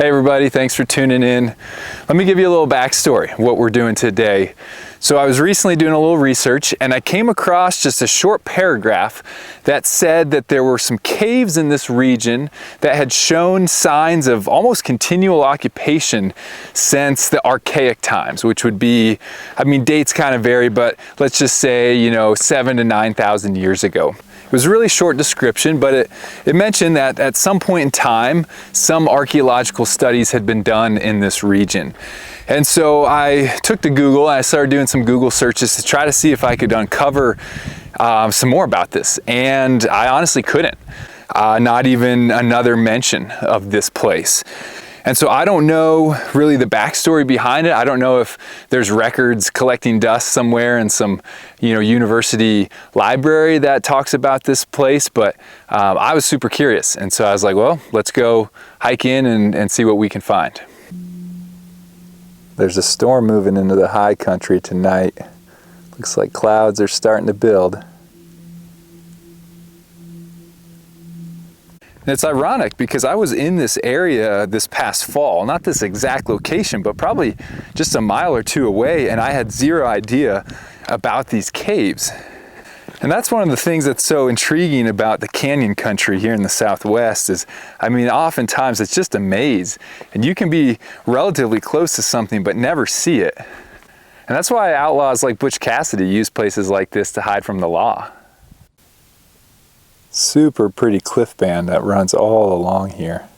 Hey everybody, thanks for tuning in. Let me give you a little backstory, what we're doing today. So I was recently doing a little research and I came across just a short paragraph that said that there were some caves in this region that had shown signs of almost continual occupation since the archaic times, which would be, I mean, dates kind of vary, but let's just say, 7,000 to 9,000 years ago. It was a really short description, but it mentioned that at some point in time, some archaeological studies had been done in this region. And so I took to Google and I started doing some Google searches to try to see if I could uncover some more about this. And I honestly couldn't. Not even another mention of this place. And so I don't know really the backstory behind it. I don't know if there's records collecting dust somewhere in some, university library that talks about this place, but I was super curious. And so I was like, well, let's go hike in and see what we can find. There's a storm moving into the high country tonight. Looks like clouds are starting to build. And it's ironic because I was in this area this past fall, not this exact location, but probably just a mile or two away, and I had zero idea about these caves. And that's one of the things that's so intriguing about the canyon country here in the Southwest is, oftentimes it's just a maze, and you can be relatively close to something but never see it. And that's why outlaws like Butch Cassidy use places like this to hide from the law. Super pretty cliff band that runs all along here.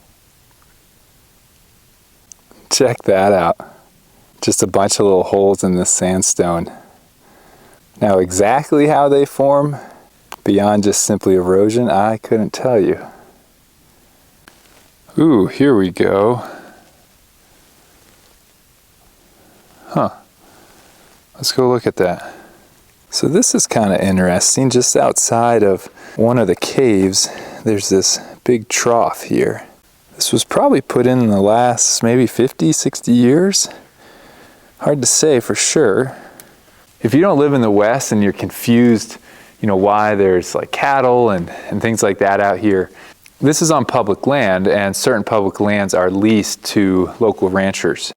Check that out. Just a bunch of little holes in this sandstone. Now exactly how they form, beyond just simply erosion, I couldn't tell you. Ooh, here we go. Let's go look at that. So this is kind of interesting. Just outside of one of the caves, there's this big trough here. This was probably put in the last maybe 50, 60 years. Hard to say for sure. If you don't live in the West and you're confused, why there's like cattle and things like that out here, this is on public land, and certain public lands are leased to local ranchers.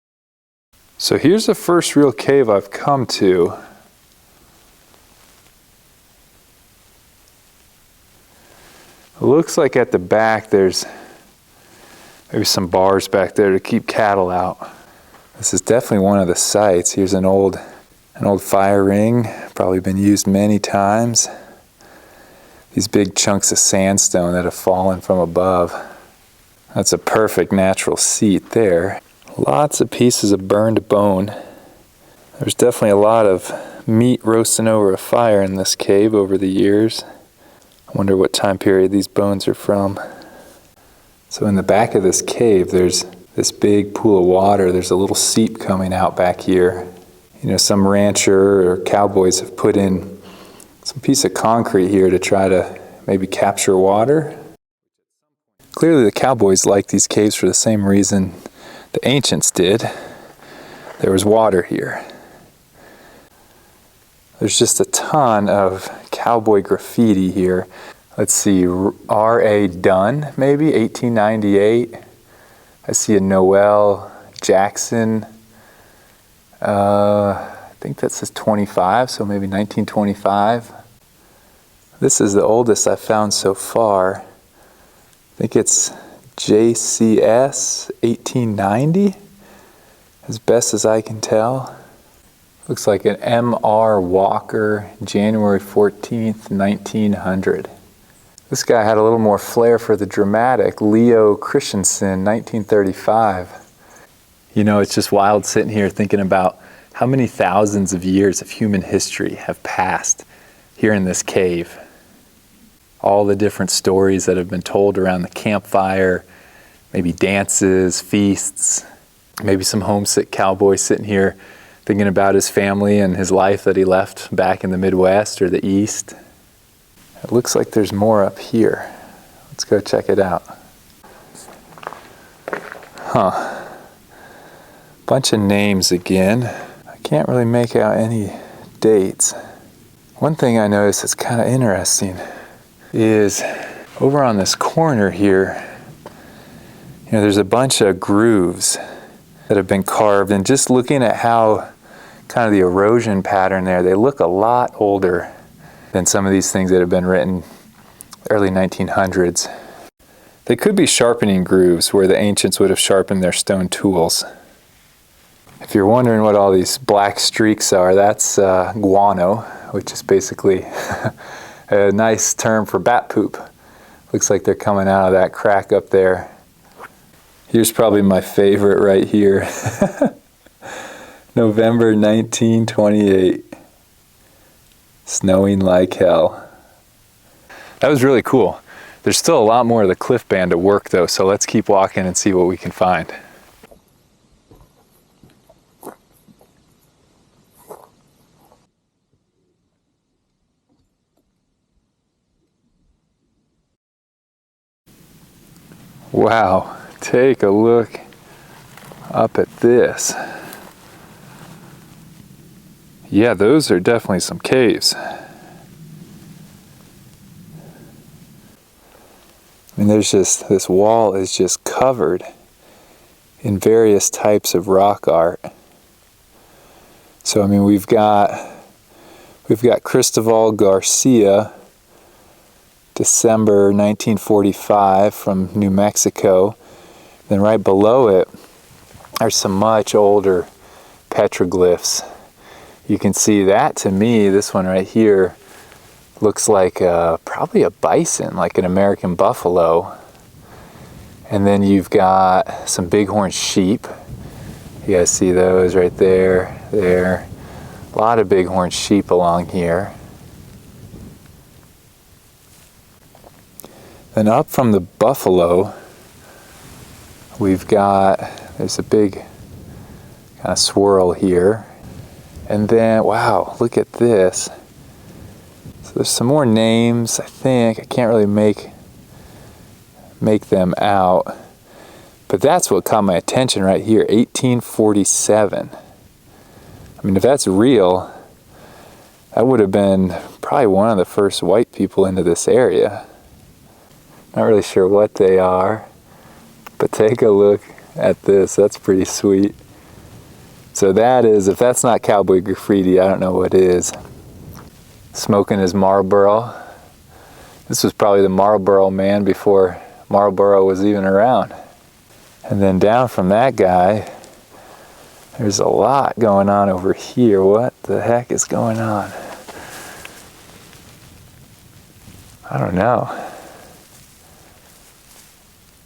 So here's the first real cave I've come to. It looks like at the back there's maybe some bars back there to keep cattle out. This is definitely one of the sites. Here's an old fire ring, probably been used many times. These big chunks of sandstone that have fallen from above. That's a perfect natural seat there. Lots of pieces of burned bone. There's definitely a lot of meat roasting over a fire in this cave over the years. I wonder what time period these bones are from. So in the back of this cave, there's this big pool of water. There's a little seep coming out back here. Some rancher or cowboys have put in some piece of concrete here to try to maybe capture water. Clearly the cowboys liked these caves for the same reason the ancients did. There was water here. There's just a ton of cowboy graffiti here. Let's see, R.A. Dunn, maybe, 1898. I see a Noel Jackson. I think that says 25, so maybe 1925. This is the oldest I've found so far. I think it's JCS 1890, as best as I can tell. Looks like an M.R. Walker, January 14th, 1900. This guy had a little more flair for the dramatic. Leo Christensen, 1935. It's just wild sitting here thinking about how many thousands of years of human history have passed here in this cave. All the different stories that have been told around the campfire, maybe dances, feasts, maybe some homesick cowboy sitting here thinking about his family and his life that he left back in the Midwest or the East. It looks like there's more up here. Let's go check it out. Bunch of names again. I can't really make out any dates. One thing I noticed that's kind of interesting is over on this corner here, You know, there's a bunch of grooves that have been carved, and just looking at how kind of the erosion pattern there, they look a lot older than some of these things that have been written early 1900s. They could be sharpening grooves where the ancients would have sharpened their stone tools. If you're wondering what all these black streaks are, that's guano, which is basically a nice term for bat poop. Looks like they're coming out of that crack up there. Here's probably my favorite right here. November 1928. Snowing like hell. That was really cool. There's still a lot more of the cliff band to work though, so let's keep walking and see what we can find. Wow, take a look up at this. Yeah, those are definitely some caves. I mean, there's just, this wall is just covered in various types of rock art. So, I mean, we've got Cristobal Garcia, December 1945 from New Mexico. Then right below it are some much older petroglyphs. You can see that, to me, this one right here looks like probably a bison, like an American buffalo. And then you've got some bighorn sheep. You guys see those right there, there. A lot of bighorn sheep along here. Then up from the buffalo, there's a big kind of swirl here. And then, wow, look at this. So there's some more names, I think. I can't really make them out. But that's what caught my attention right here, 1847. I mean, if that's real, that would have been probably one of the first white people into this area. Not really sure what they are, but take a look at this. That's pretty sweet. So that is, if that's not cowboy graffiti, I don't know what is. Smoking his Marlboro. This was probably the Marlboro man before Marlboro was even around. And then down from that guy, there's a lot going on over here. What the heck is going on? I don't know.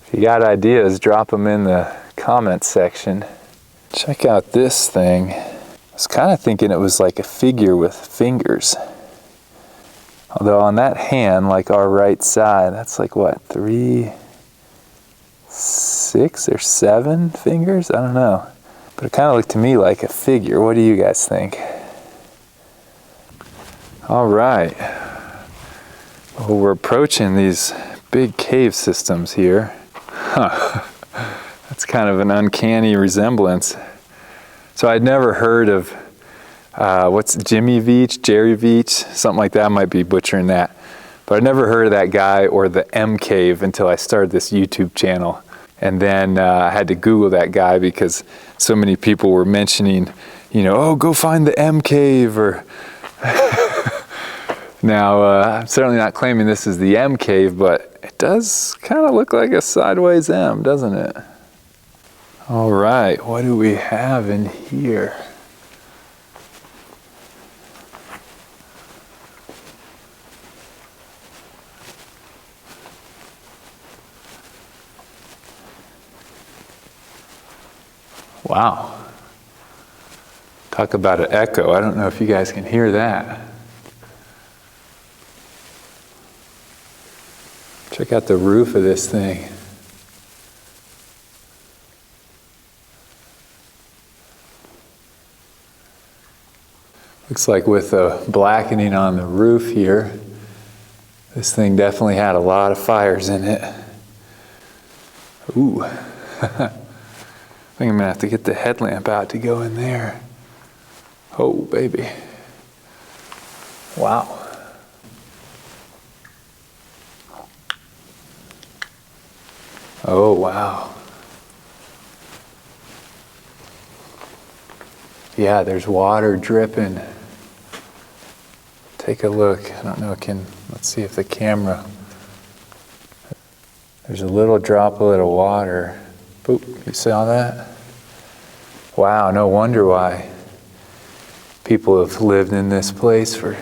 If you got ideas, drop them in the comments section. Check out this thing. I was kind of thinking it was like a figure with fingers. Although on that hand, like our right side, that's like what, 3, 6 or 7 fingers? I don't know. But it kind of looked to me like a figure. What do you guys think? All right. Well, we're approaching these big cave systems here. Huh. That's kind of an uncanny resemblance. So I'd never heard of, what's Jimmy Veach, Jerry Veach, something like that. I might be butchering that. But I'd never heard of that guy or the M Cave until I started this YouTube channel. And then I had to Google that guy because so many people were mentioning, you know, oh, go find the M Cave, or now, I'm certainly not claiming this is the M Cave, but it does kind of look like a sideways M, doesn't it? All right, what do we have in here? Wow. Talk about an echo. I don't know if you guys can hear that. Check out the roof of this thing. Looks like with the blackening on the roof here, this thing definitely had a lot of fires in it. Ooh. I think I'm gonna have to get the headlamp out to go in there. Oh, baby. Wow. Oh, wow. Yeah, there's water dripping. Take a look. I don't know, let's see if the camera, there's a little droplet of water. Boop, you saw that? Wow, no wonder why people have lived in this place for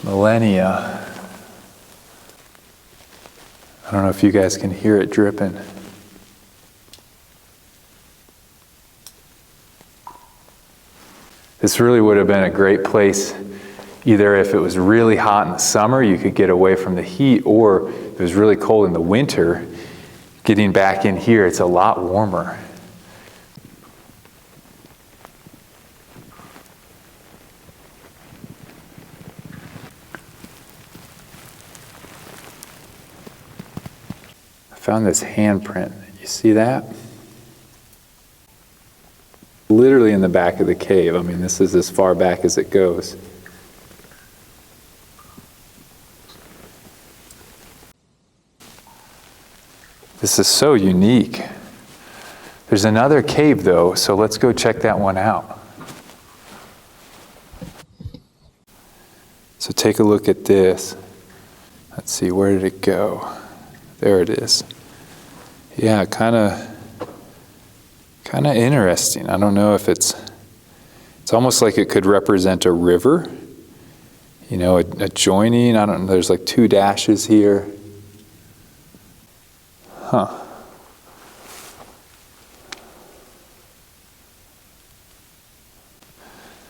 millennia. I don't know if you guys can hear it dripping. This really would have been a great place, either if it was really hot in the summer, you could get away from the heat, or if it was really cold in the winter, getting back in here, it's a lot warmer. I found this handprint. You see that? Literally in the back of the cave. I mean, this is as far back as it goes. This is so unique. There's another cave though, so let's go check that one out. So take a look at this. Let's see, where did it go? There it is. Yeah, kind of interesting. I don't know if it's almost like it could represent a river, you know, adjoining. I don't know, there's like 2 dashes here. Huh.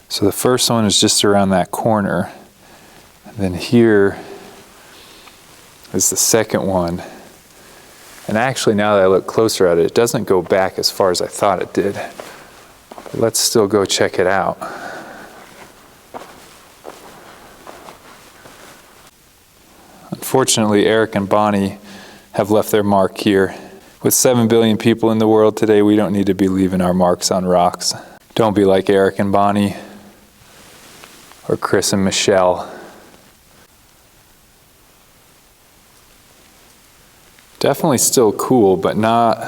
So the first one is just around that corner. And then here is the second one. And actually, now that I look closer at it, it doesn't go back as far as I thought it did. But let's still go check it out. Unfortunately, Eric and Bonnie have left their mark here. With 7 billion people in the world today, we don't need to be leaving our marks on rocks. Don't be like Eric and Bonnie, or Chris and Michelle. Definitely still cool, but not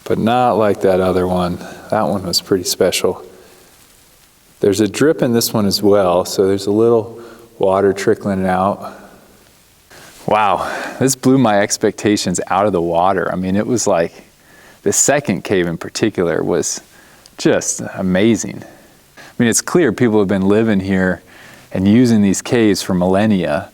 like that other one. That one was pretty special. There's a drip in this one as well, so there's a little water trickling out. Wow, this blew my expectations out of the water. I mean, it was like, the second cave in particular was just amazing. I mean, it's clear people have been living here and using these caves for millennia.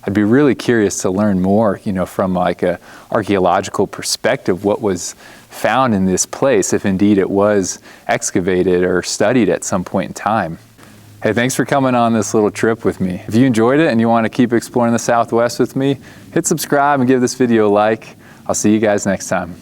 I'd be really curious to learn more, you know, from like a archaeological perspective, what was found in this place, if indeed it was excavated or studied at some point in time. Hey, thanks for coming on this little trip with me. If you enjoyed it and you want to keep exploring the Southwest with me, hit subscribe and give this video a like. I'll see you guys next time.